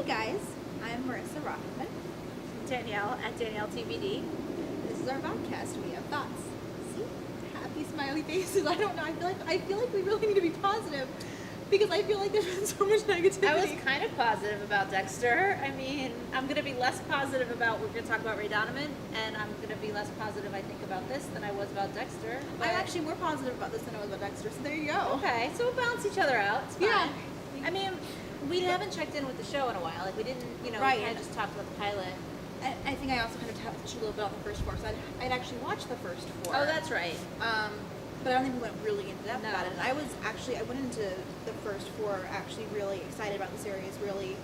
Hey guys, I'm Marisa Rockman. Danielle at Danielle TBD. This is our Vodcast. We have thoughts. See? Happy smiley faces. I don't know. I feel like we really need to be positive because I feel like there's been so much negativity. I was kind of positive about Dexter. I mean, I'm going to be less positive about, we're going to talk about Ray Donovan, and I'm going to be less positive, I think, about this than I was about Dexter. I'm actually more positive about this than I was about Dexter, so there you go. Okay, so we'll balance each other out. It's fine. Yeah. I mean, we haven't checked in with the show in a while. Like, we didn't, Right, we kind and- of just talked about the pilot. I think I also kind of touched a little bit on the first four, so I'd actually watched the first four. Oh, that's right. But I don't think we went really in depth No. about it. And I went into the first four actually really excited about the series, really,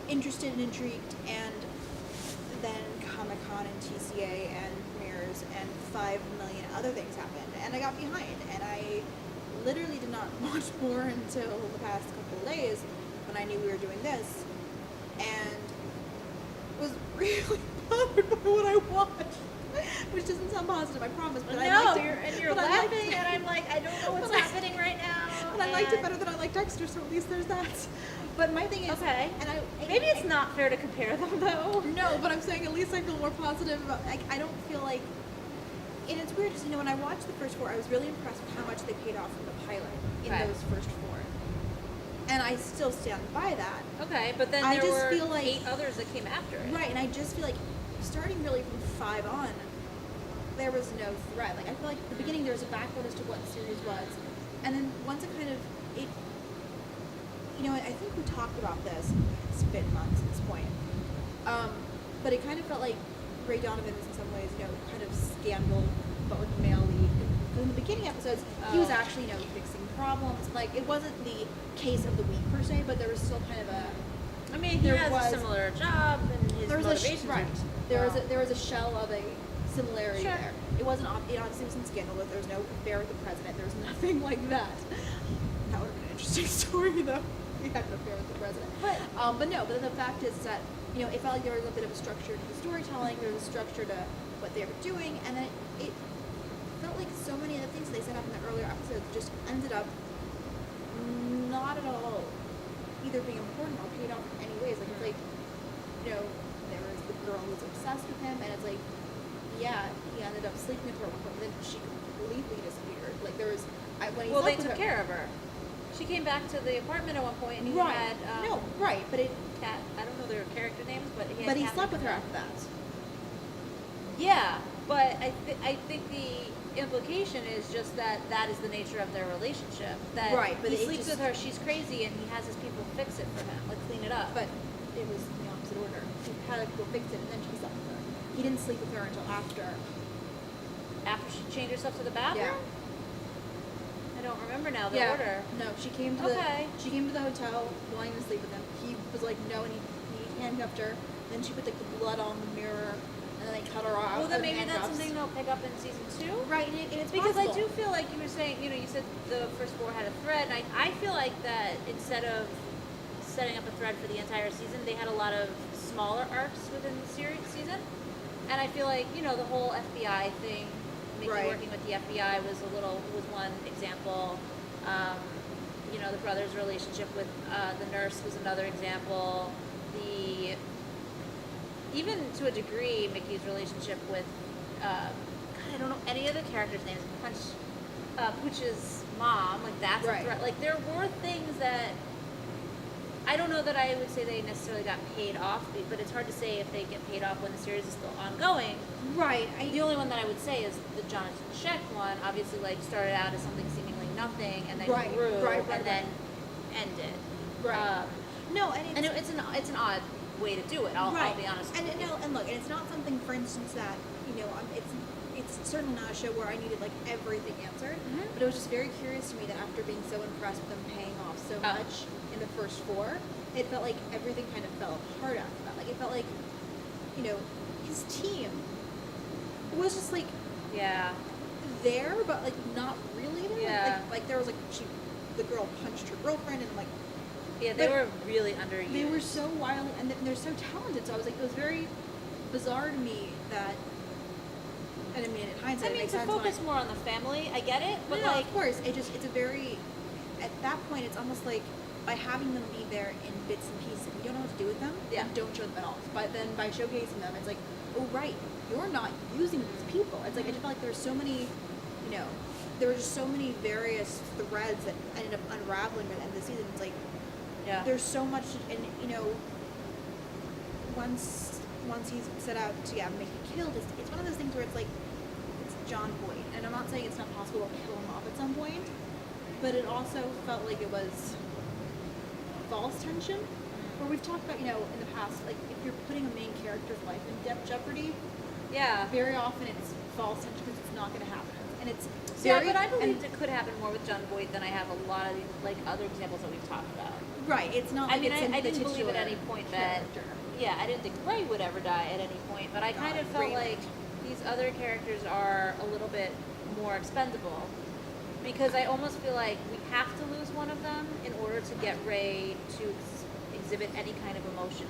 interested and intrigued. And then Comic-Con and TCA and premieres and 5 million other things happened. And I got behind. And I literally did not watch more until the past couple of days when I knew we were doing this. And was really bothered by what I watched. Which doesn't sound positive, I promise. But I liked it. You're But I liked laughing, it. and I'm like, I don't know what's happening right now. But I liked it better than I liked Dexter, so at least there's that. But my thing is, Okay. and Maybe it's not fair to compare them, though. No, but I'm saying at least I feel more positive. About, I don't feel like, and it's weird, just when I watched the first four, I was really impressed with how much they paid off from the pilot in Right. those first four, and I still stand by that. Okay, but then I there just were feel like- 8 others that came after it. Right, and I just feel like starting really from 5 on, there was no threat. Like I feel like at the beginning there was a background as to what the series was, and then once it kind of I think we talked about this. It's been months at this point, but it kind of felt like Ray Donovan was in some ways, kind of scandal, but with male lead. Because in the beginning episodes, he was actually, fixing problems. Like it wasn't the case of the week per se, but there was still kind of a. I mean, he There has was- a similar job, and his There was motivations right. are- There was a shell of a similarity Sure. there. It wasn't obviously it wasn't scandalous. There was no affair with the president. There was nothing like that. That would have been an interesting story, though. He had an affair with the president. But no. But then the fact is that it felt like there was a bit of a structure to the storytelling. There was a structure to what they were doing, and then it felt like so many of the things they set up in the earlier episodes just ended up not at all either being important or paid off in any ways. Like it's like there was the girl who was obsessed with him, and it's like, yeah, he ended up sleeping with her at one point, but then she completely disappeared. Like there was, when he Well, they slept with took her, care of her. She came back to the apartment at one point, and he right? had But it, Cat. I don't know their character names, but he had but he Cat slept with her Nichols. after that. Yeah, but I think the implication is just that is the nature of their relationship. That Right, but he it sleeps just- with her, she's crazy, and he has his people fix it for him, like clean it up. But it was in the opposite order. He had people fix it, and then she slept with her. He didn't sleep with her until after. After she changed herself to the bathroom? Yeah. I don't remember now the order. No, she came to the hotel wanting to sleep with him. He was like no, and he handcuffed her. Then she put like the blood on the mirror, and then they cut her off. Well, then with maybe that's handcuffs. something they'll pick up in season 2. Right, and it's Because possible. I do feel like you were saying, you said the first 4 had a thread, and I feel like that instead of setting up a thread for the entire season, they had a lot of smaller arcs within the season. And I feel like, the whole FBI thing, Mickey Right. working with the FBI was one example. The brother's relationship with the nurse was another example. Even to a degree, Mickey's relationship with, God, I don't know any of the characters' names. Pooch's mom, like that's Right. a threat. Like there were things that I don't know that I would say they necessarily got paid off, but it's hard to say if they get paid off when the series is still ongoing. Right. The only one that I would say is the Jonathan Sheck one. Obviously, started out as something seemingly nothing, and then grew, and then ended. Right. No, and It's an odd way to do it. I'll be honest. And with you. and look, and it's not something, for instance, that it's certainly not a show where I needed everything answered. Mm-hmm. But it was just very curious to me that after being so impressed with them paying off so much in the first 4, it felt like everything kind of fell apart after that. Like it felt like, his team was just Yeah. there, but not really there. Yeah. Like there was the girl punched her girlfriend, and Yeah, they But were really underused. they were so wild, and they're so talented. So I was it was very bizarre to me that, and I mean, in hindsight, it makes to sense when focus more on the family, I get it, but no, of course, it's a very, at that point, it's almost like, by having them be there in bits and pieces, if you don't know what to do with them, Yeah. then don't show them at all. But then by showcasing them, it's like, oh right, you're not using these people. It's like I just felt like there's so many, you know, there were just so many various threads that ended up unraveling by the end of the season. It's like Yeah. there's so much, and you know, once he's set out to make you killed, it's one of those things where it's like it's John Boyd, and I'm not saying it's not possible to kill him off at some point, but it also felt like it was false tension. Where we've talked about, you know, in the past, like if you're putting a main character's life in jeopardy, Yeah. very often it's false tension because it's not going to happen, and it's Yeah, very, but I believed it could happen more with John Boyd than I have a lot of these, like other examples that we've talked about. right. It's not. I Like mean, it's in I the didn't believe at titular any point that. character. Yeah, I didn't think Ray would ever die at any point, but I kind of felt Raymond. like these other characters are a little bit more expendable because I almost feel like we have to lose one of them in order to get Ray to exhibit any kind of emotion